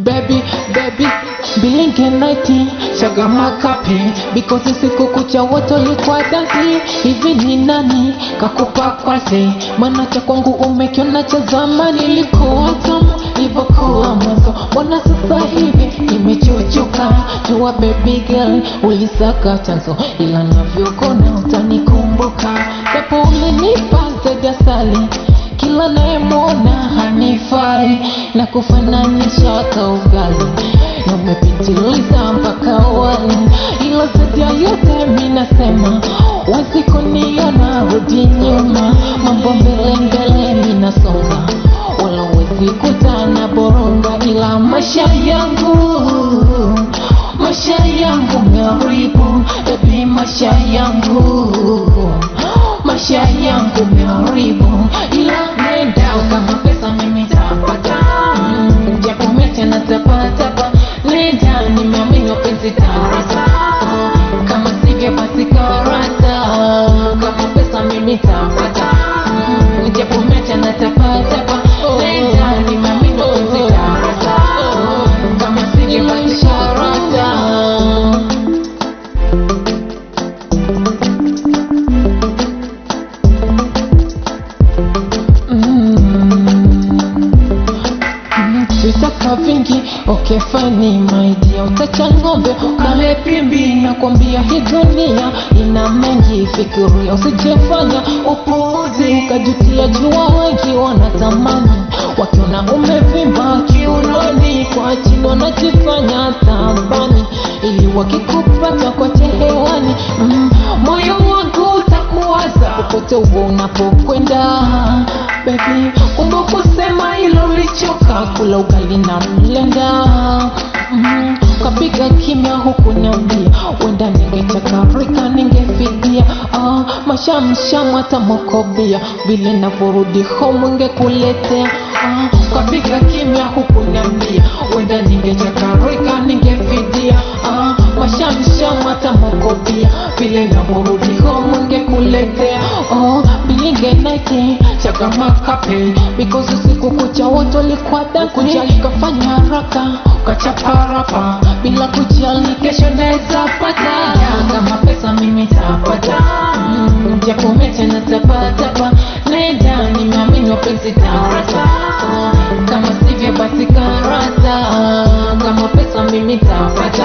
Baby, bilinge nighti shaga makapi because siku kucha wote ulikuwa dansi. Hivi ni nani kakupa kwasi? Maana cha kwangu umekiona cha zamani. Nilikuwa tamu ilivyokuwa mwanzo, mbona sasa hivi nimechochoka? Jua baby girl ulisaka chanzo, ila navyokona utanikumbuka. Japo ulinipa zaidi asali, kila nayemwona hanifai na kufananisha hata ugali, na umepitiliza mpaka wali. Ila zaidi ya yote minasema wezi kuniona rudi nyuma, mambo mbele mbele minasonga, wala wezi kutana boronga. Ila maisha yangu meharibu, baby, maisha yangu meharibu. Ila nenda kama pesa mimi tapata, japo mete na tapatapa. Nenda nimeamini wapenzi tarasa, kama sivyo basi karata. Kama pesa mimi tapata, japo mete na tapatapa. Nenda nimeamini wapenzi tarasa, kama sivyo basi karata. Vitaka vingi, okay fine my dear. Utacha ng'ombe ukale pimbi, nakwambia hii dunia ina mengi. Fikiria usijefanya upuuzi ukajutia, jua wengi wanatamani wakiona umevimba kiunoni, kwa chini wanajifanya tabani ili wakikupata kwa hewani. Moyo wangu utakuwaza popote uwo unapokwenda baby. Kumbuka kusema ilo ulichoka kula ugali na mlenda. Kapiga kimya huku niambia, wenda ningechakarika ningefidia. Mashamshamu hata mokobia, vile navorudi home ngekuletea. Kapiga kimya huku niambia, wenda ningechakarika ningefidia. Mashamshamu hata mokobia, vile navorudi home ngekuletea. Bilinge nighti shaga makapi because usiku kucha wote ulikuwa dansi. Kujali kafanya haraka ukachaparapa, bila kujali kesho naeza pata. Kama pesa mimi tapata, japo mete na tapatapa. Nenda nimeamini wapenzi tarasa, kama sivyo basi karata. Kama pesa mimi tapata,